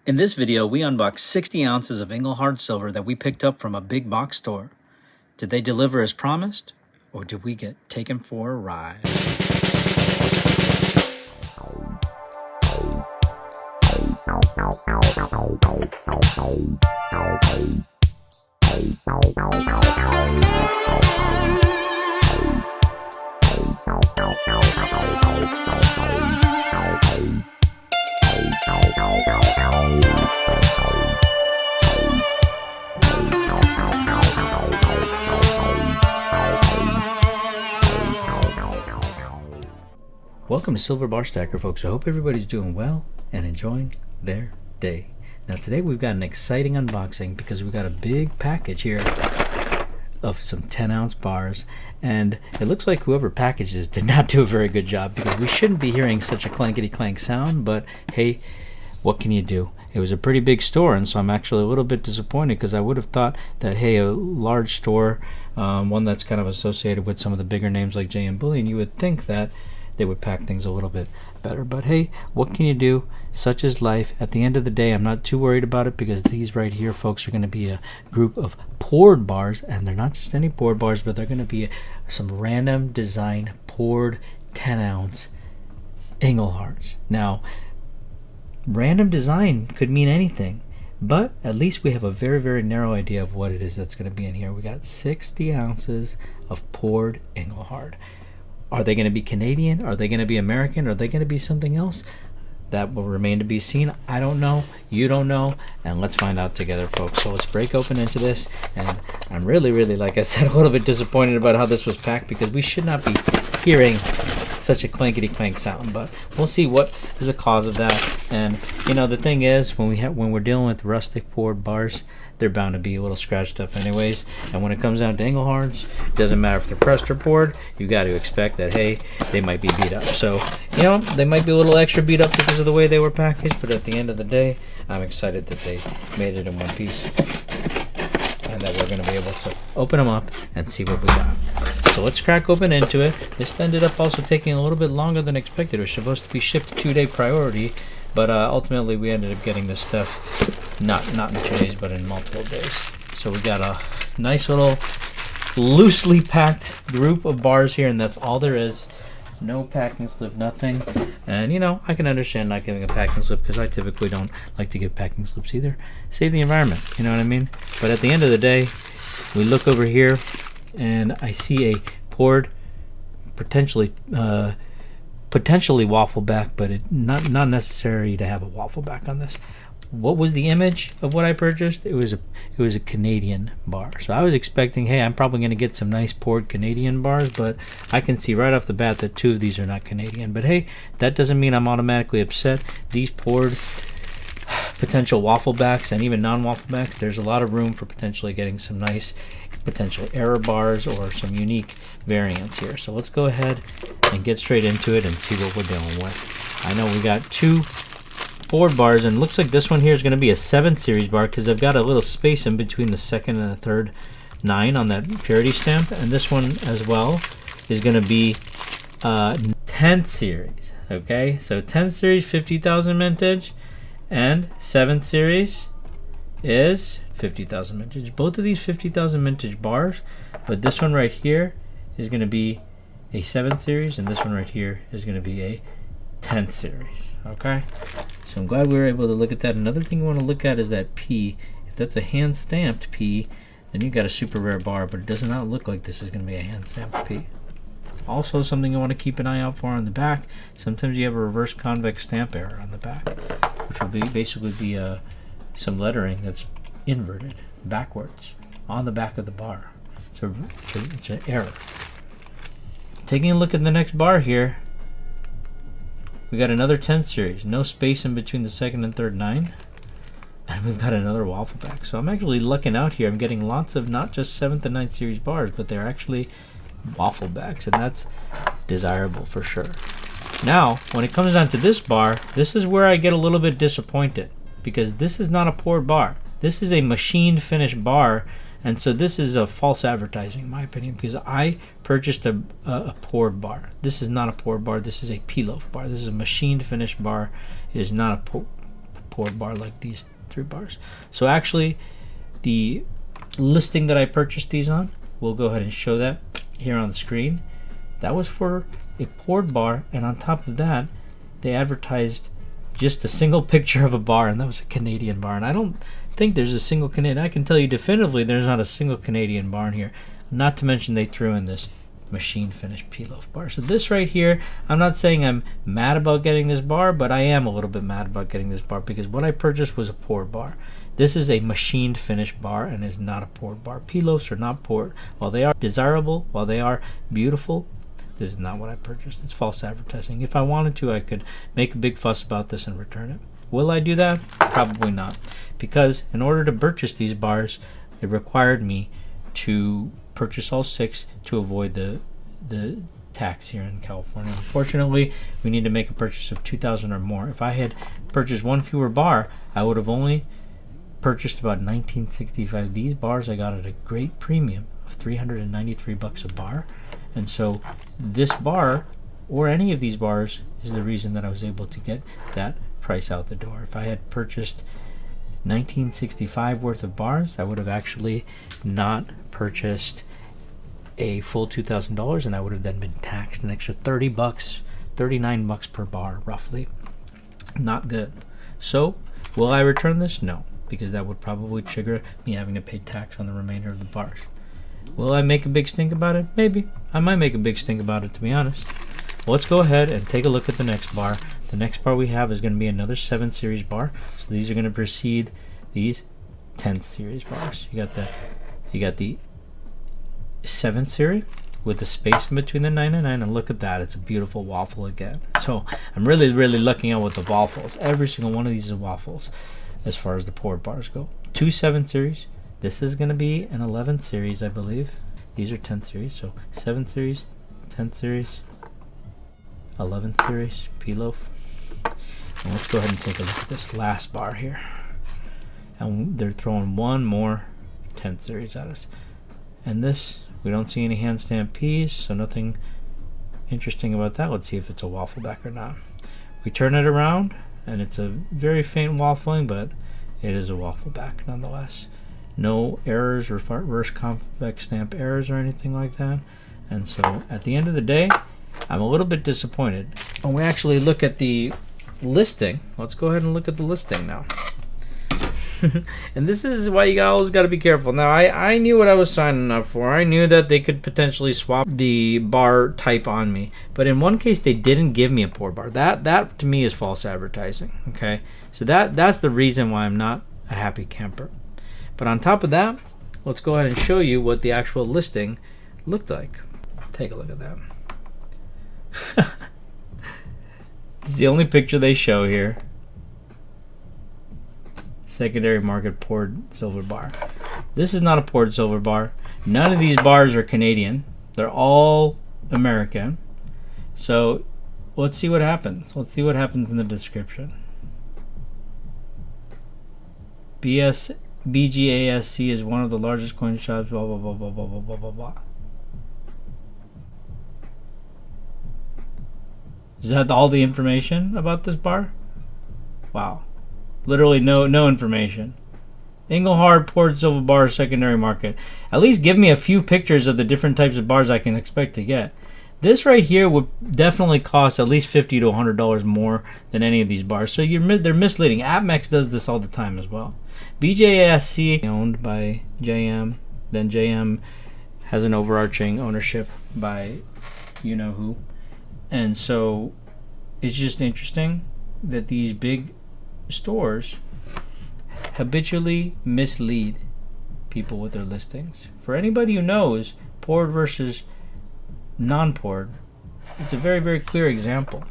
In this video, we unboxed 60 ounces of Engelhard silver that we picked up from a big box store. Did they deliver as promised, or did we get taken for a ride? Welcome to Silver Bar Stacker, folks. I hope everybody's doing well and enjoying their day. Now today we've got an exciting unboxing because we've got a big package here of some 10-ounce bars, and it looks like whoever packaged this did not do a very good job, because we shouldn't be hearing such a clankety clank sound, but hey, what can you do? It was a pretty big store, and so I'm actually a little bit disappointed, because I would have thought that, hey, a large store, one that's kind of associated with some of the bigger names like J and Bullion, you would think that they would pack things a little bit better. But hey, what can you do? Such is life. At the end of the day, I'm not too worried about it, because these right here, folks, are going to be a group of poured bars, and they're not just any poured bars, but they're going to be some random design poured 10-ounce Engelhards. Now, random design could mean anything, but at least we have a very, very narrow idea of what it is that's going to be in here. We got 60 ounces of poured Engelhard. Are they going to be Canadian? Are they going to be American? Are they going to be something else? That will remain to be seen. I don't know. You don't know. And let's find out together, folks. So let's break open into this. And I'm really, like I said, a little bit disappointed about how this was packed, because we should not be hearing such a clankety clank sound. But we'll see what is the cause of that. And you know, the thing is, when we're dealing with rustic poured bars, they're bound to be a little scratched up anyways. And when it comes down to Engelhards, it doesn't matter if they're pressed or poured, you got to expect that, hey, they might be beat up. So, you know, they might be a little extra beat up because of the way they were packaged, but at the end of the day, I'm excited that they made it in one piece, and that we're going to be able to open them up and see what we got. So let's crack open into it. This ended up also taking a little bit longer than expected. It was supposed to be shipped 2-day priority, but ultimately we ended up getting this stuff not in 2 days, but in multiple days. So we got a nice little loosely packed group of bars here, and that's all there is. No packing slip, nothing. And you know, I can understand not giving a packing slip, because I typically don't like to give packing slips either. Save the environment, you know what I mean? But at the end of the day, we look over here and I see a poured, potentially waffle back, but it not necessary to have a waffle back on this. What was the image of what I purchased? It was a Canadian bar. So I was expecting, hey, I'm probably going to get some nice poured Canadian bars, but I can see right off the bat that 2 of these are not Canadian. But hey, that doesn't mean I'm automatically upset. These poured potential waffle backs and even non-waffle backs, there's a lot of room for potentially getting some nice potential error bars or some unique variants here. So let's go ahead and get straight into it and see what we're dealing with. I know we got 2 poured bars, and it looks like this one here is going to be a 7 series bar, because I've got a little space in between the second and the third 9 on that purity stamp, and this one as well is going to be 10 series. Okay, so 10 series 50,000 vintage, and 7 series is 50,000 vintage. Both of these 50,000 vintage bars, but this one right here is going to be a 7 series, and this one right here is going to be a 10 series. Okay, so I'm glad we were able to look at that. Another thing you want to look at is that P. If that's a hand stamped P, then you got a super rare bar, but it does not look like this is going to be a hand stamped P. Also, something you want to keep an eye out for on the back, sometimes you have a reverse convex stamp error on the back, which will basically be some lettering that's inverted backwards on the back of the bar. So it's an error. Taking a look at the next bar here, we got another 10 series, no space in between the second and third 9, and we've got another waffle back. So I'm actually lucking out here. I'm getting lots of not just 7th and 9th series bars, but they're actually waffle backs, and that's desirable for sure. Now, when it comes down to this bar, this is where I get a little bit disappointed, because this is not a poured bar. This is a machined finish bar, and so this is a false advertising in my opinion, because I purchased a poured bar. This is not a poured bar. This is a pilaf bar. This is a machined finish bar. It is not a poured bar like these 3 bars. So actually, the listing that I purchased these on, we'll go ahead and show that here on the screen. That was for a poured bar, and on top of that, they advertised just a single picture of a bar, and that was a Canadian bar. And I don't think there's a single Canadian. I can tell you definitively there's not a single Canadian bar in here. Not to mention they threw in this machine finished pilaf bar. So this right here, I'm not saying I'm mad about getting this bar, but I am a little bit mad about getting this bar because what I purchased was a poured bar. This is a machined finished bar and is not a poured bar. Pilafs are not poured. While they are desirable, while they are beautiful, this is not what I purchased. It's false advertising. If I wanted to, I could make a big fuss about this and return it. Will I do that? Probably not. Because in order to purchase these bars, it required me to purchase all 6 to avoid the tax here in California. Unfortunately, we need to make a purchase of 2,000 or more. If I had purchased one fewer bar, I would have only purchased about $19.65. These bars I got at a great premium of $393 a bar. And so this bar, or any of these bars, is the reason that I was able to get that price out the door. If I had purchased $19.65 worth of bars, I would have actually not purchased a full $2,000, and I would have then been taxed an extra $30, $39 per bar, roughly. Not good. So, will I return this? No, because that would probably trigger me having to pay tax on the remainder of the bars. Will I make a big stink about it? Maybe. I might make a big stink about it, to be honest. Well, let's go ahead and take a look at the next bar. The next bar we have is going to be another 7 series bar. So these are going to precede these 10th series bars. You got the 7 series with the space in between the 9 and 9, and look at that, it's a beautiful waffle again. So I'm really looking out with the waffles. Every single one of these is waffles as far as the poured bars go. 2 7 series. This is going to be an 11th series, I believe. These are 10th series, so 7th series, 10th series, 11th series, pilaf. And let's go ahead and take a look at this last bar here. And they're throwing one more 10th series at us. And this, we don't see any hand stamped P's, so nothing interesting about that. Let's see if it's a waffle back or not. We turn it around, and it's a very faint waffling, but it is a waffle back nonetheless. No errors, reverse convex stamp errors or anything like that. And so at the end of the day, I'm a little bit disappointed. When we actually look at the listing, let's go ahead and look at the listing now. And this is why you always got to be careful. Now, I knew what I was signing up for. I knew that they could potentially swap the bar type on me. But in one case, they didn't give me a poured bar. That to me is false advertising. Okay, so that's the reason why I'm not a happy camper. But on top of that, let's go ahead and show you what the actual listing looked like. Take a look at that. This is the only picture they show here. Secondary market poured silver bar. This is not a poured silver bar. None of these bars are Canadian. They're all American. So let's see what happens. Let's see what happens in the description. BGASC is one of the largest coin shops, blah, blah, blah, blah, blah, blah, blah, blah, blah. Is that all the information about this bar? Wow. Literally no information. Engelhard poured silver bar secondary market. At least give me a few pictures of the different types of bars I can expect to get. This right here would definitely cost at least $50 to $100 more than any of these bars. So they're misleading. AppMex does this all the time as well. BJSC owned by JM. Then JM has an overarching ownership by you know who. And so it's just interesting that these big stores habitually mislead people with their listings. For anybody who knows poured versus non-poured, it's a very clear example.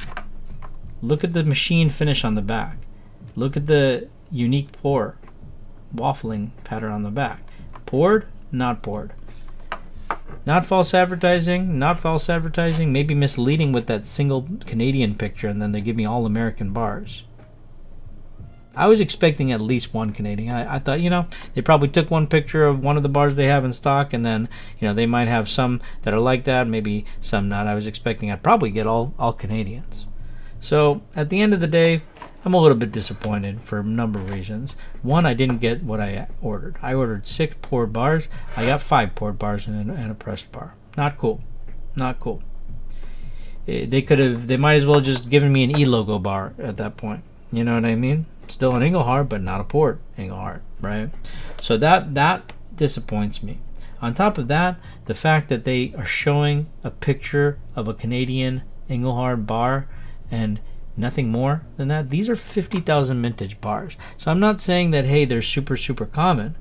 Look at the machine finish on the back. Look at the unique pour waffling pattern on the back. Poured, not poured. Not false advertising, not false advertising, maybe misleading with that single Canadian picture, and then they give me all American bars. I was expecting at least one Canadian. I thought, they probably took one picture of one of the bars they have in stock, and then, they might have some that are like that, maybe some not. I was expecting I'd probably get all Canadians. So, at the end of the day, I'm a little bit disappointed for a number of reasons. One, I didn't get what I ordered. I ordered 6 poured bars. I got 5 poured bars and a pressed bar. Not cool. Not cool. They might as well just given me an E logo bar at that point. You know what I mean? Still an Engelhard, but not a Poured Engelhard, right? So that disappoints me. On top of that, the fact that they are showing a picture of a Canadian Engelhard bar and nothing more than that. These are 50,000 mintage bars. So I'm not saying that, hey, they're super, super common,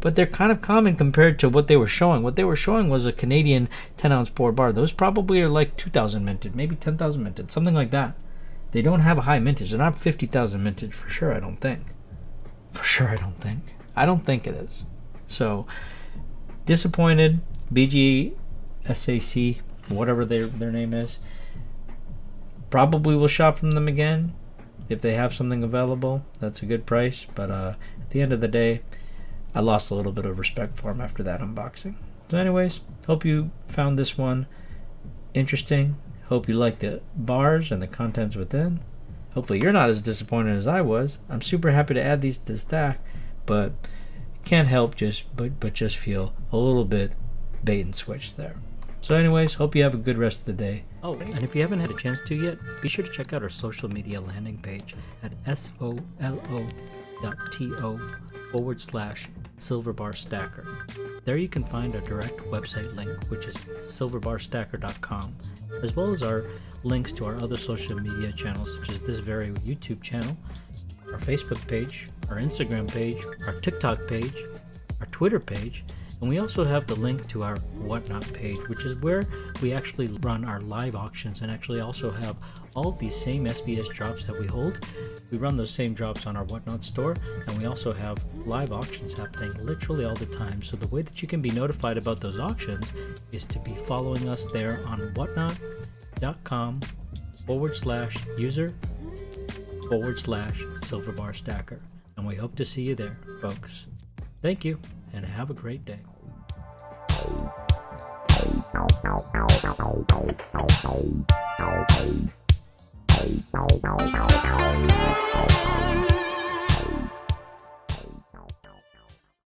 but they're kind of common compared to what they were showing. What they were showing was a Canadian 10-ounce poured bar. Those probably are like 2,000 minted, maybe 10,000 minted, something like that. They don't have a high mintage. They're not 50,000 mintage for sure, I don't think. For sure, I don't think. I don't think it is. So, disappointed. BGSAC, whatever their name is. Probably will shop from them again if they have something available. That's a good price. But at the end of the day, I lost a little bit of respect for them after that unboxing. So anyways, hope you found this one interesting. Hope you like the bars and the contents within. Hopefully you're not as disappointed as I was. I'm super happy to add these to the stack, but can't help just feel a little bit bait and switch there. So anyways, hope you have a good rest of the day. Oh, and if you haven't had a chance to yet, be sure to check out our social media landing page at solo.to/silverbarstacker. There you can find our direct website link, which is silverbarstacker.com, as well as our links to our other social media channels, such as this very YouTube channel, our Facebook page, our Instagram page, our TikTok page, our Twitter page, and we also have the link to our Whatnot page, which is where we actually run our live auctions and actually also have all of these same SBS drops that we hold. We run those same drops on our Whatnot store, and we also have live auctions happening literally all the time. So the way that you can be notified about those auctions is to be following us there on whatnot.com/user/silverbarstacker. And we hope to see you there, folks. Thank you, and have a great day.